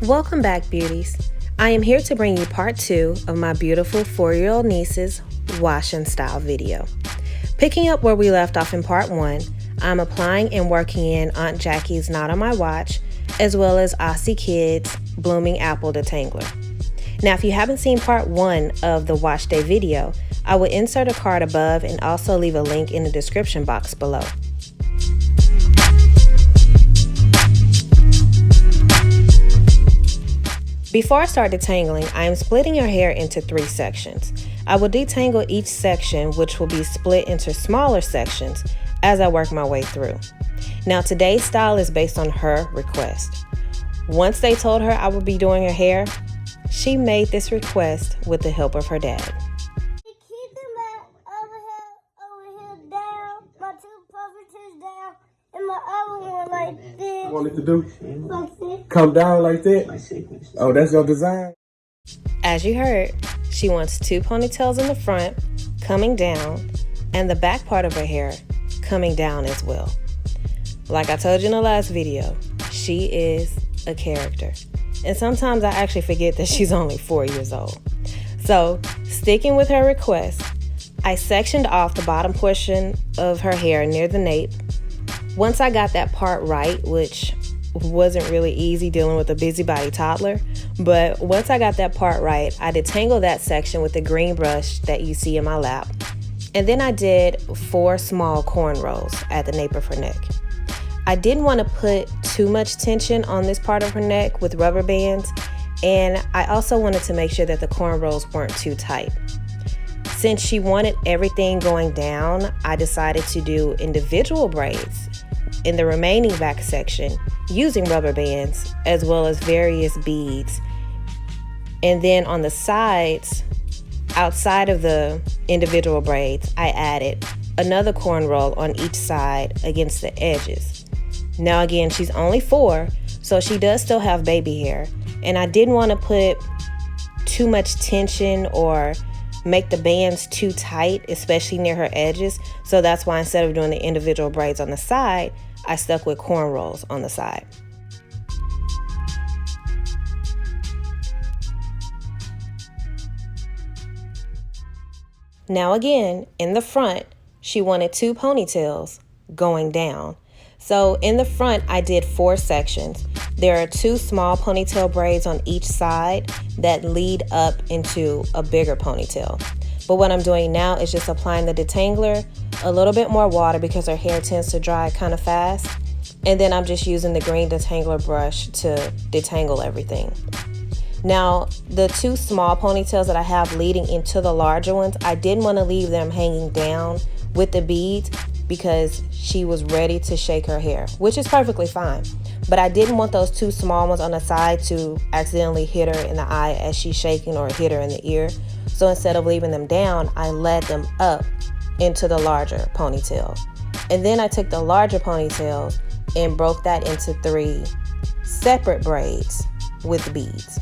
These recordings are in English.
Welcome back, beauties. I am here to bring you part 2 of my beautiful 4-year-old niece's wash and style video. Picking up where we left off in part 1, I'm applying and working in Aunt Jackie's Knot on My Watch, as well as Aussie Kids' Blooming Apple Detangler. Now, if you haven't seen part 1 of the wash day video, I will insert a card above and also leave a link in the description box below. Before I start detangling, I am splitting her hair into 3 sections. I will detangle each section, which will be split into smaller sections as I work my way through. Now, today's style is based on her request. Once they told her I would be doing her hair, she made this request with the help of her dad. Keep them over here down, my 2 puffers down, and my other one like this. You want it to do? Like this. Come down like that? Oh, that's your design? As you heard, she wants 2 ponytails in the front, coming down, and the back part of her hair coming down as well. Like I told you in the last video, she is a character. And sometimes I actually forget that she's only 4 years old. So, sticking with her request, I sectioned off the bottom portion of her hair near the nape. Once I got that part right, which wasn't really easy dealing with a busybody toddler, but once I got that part right, I detangled that section with the green brush that you see in my lap. And then I did 4 small cornrows at the nape of her neck. I didn't want to put too much tension on this part of her neck with rubber bands, and I also wanted to make sure that the cornrows weren't too tight. Since she wanted everything going down, I decided to do individual braids in the remaining back section using rubber bands as well as various beads. And then on the sides, outside of the individual braids, I added another cornrow on each side against the edges. Now again, she's only 4, so she does still have baby hair, and I didn't want to put too much tension or make the bands too tight, especially near her edges. So that's why instead of doing the individual braids on the side, I stuck with cornrows on the side. Now again, in the front, she wanted 2 ponytails going down. So in the front, I did 4 sections. There are 2 small ponytail braids on each side that lead up into a bigger ponytail. But what I'm doing now is just applying the detangler, a little bit more water because her hair tends to dry kind of fast. And then I'm just using the green detangler brush to detangle everything. Now, the 2 small ponytails that I have leading into the larger ones, I didn't want to leave them hanging down with the beads because she was ready to shake her hair, which is perfectly fine. But I didn't want those 2 small ones on the side to accidentally hit her in the eye as she's shaking or hit her in the ear. So instead of leaving them down, I led them up into the larger ponytail. And then I took the larger ponytails and broke that into 3 separate braids with beads.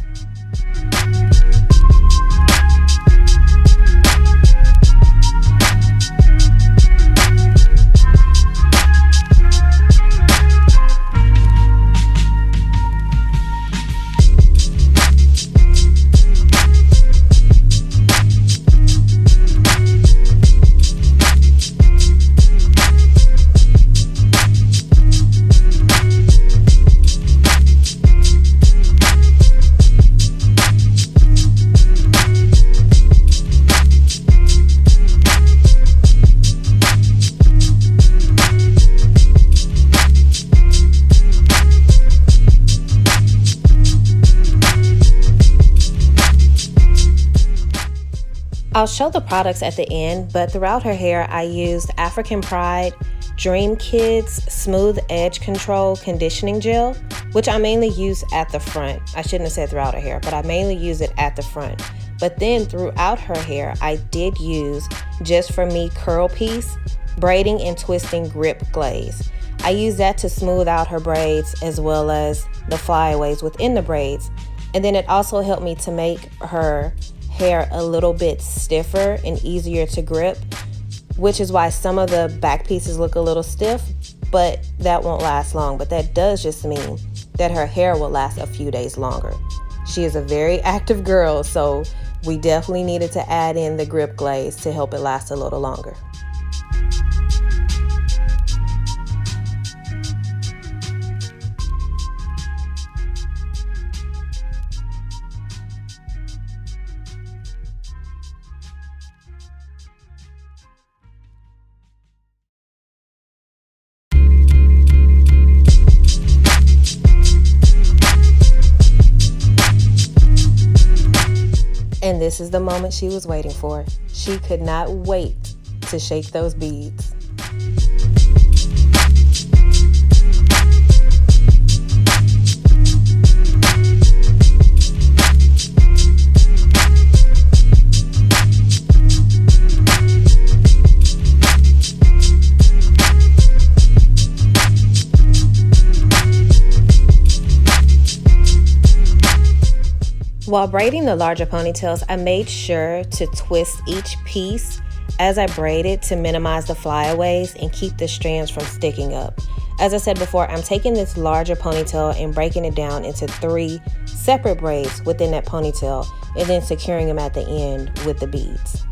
I'll show the products at the end, but throughout her hair, I used African Pride Dream Kids Smooth Edge Control Conditioning Gel, which I mainly use at the front. I shouldn't have said throughout her hair, but I mainly use it at the front. But then throughout her hair, I did use Just For Me Curl Piece Braiding and Twisting Grip Glaze. I use that to smooth out her braids as well as the flyaways within the braids. And then it also helped me to make her hair a little bit stiffer and easier to grip, which is why some of the back pieces look a little stiff, but that won't last long. But that does just mean that her hair will last a few days longer. She is a very active girl, so we definitely needed to add in the grip glaze to help it last a little longer. And this is the moment she was waiting for. She could not wait to shake those beads. While braiding the larger ponytails, I made sure to twist each piece as I braided to minimize the flyaways and keep the strands from sticking up. As I said before, I'm taking this larger ponytail and breaking it down into 3 separate braids within that ponytail and then securing them at the end with the beads.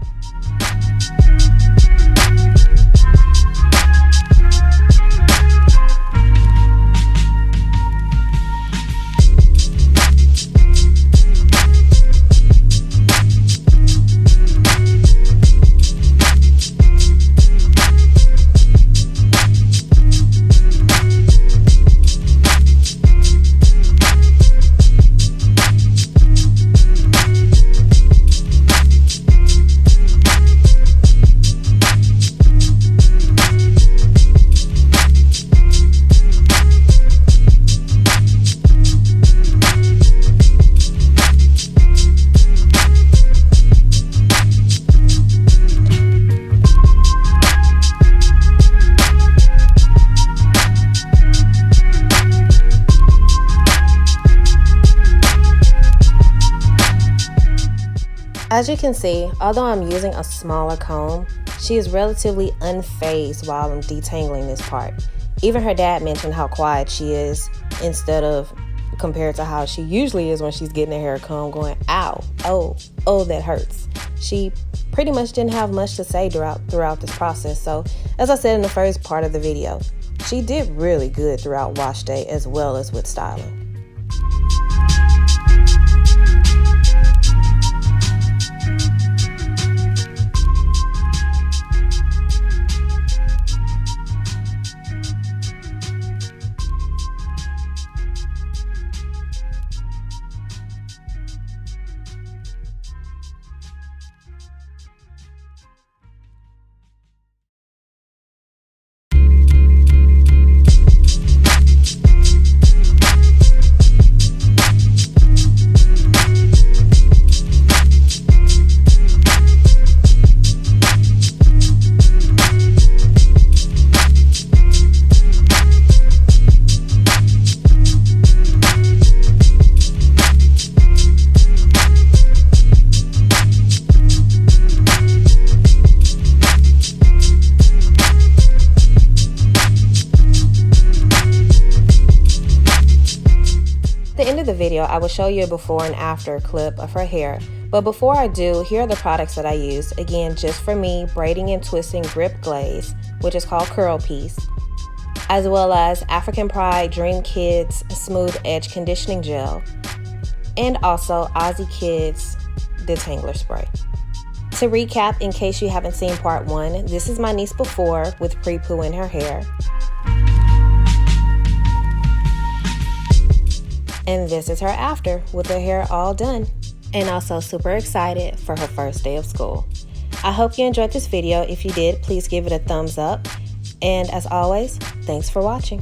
As you can see, although I'm using a smaller comb, she is relatively unfazed while I'm detangling this part. Even her dad mentioned how quiet she is compared to how she usually is when she's getting her hair combed, going, ow, oh, that hurts. She pretty much didn't have much to say throughout this process. So as I said in the first part of the video, she did really good throughout wash day as well as with styling. At the end of the video, I will show you a before and after clip of her hair. But before I do, here are the products that I used. Again, just for me, braiding and twisting grip glaze, which is called Curl Piece, as well as African Pride Dream Kids Smooth Edge Conditioning Gel, and also Aussie Kids Detangler Spray. To recap, in case you haven't seen part 1, this is my niece before with pre-poo in her hair. And this is her after with her hair all done. And also super excited for her first day of school. I hope you enjoyed this video. If you did, please give it a thumbs up. And as always, thanks for watching.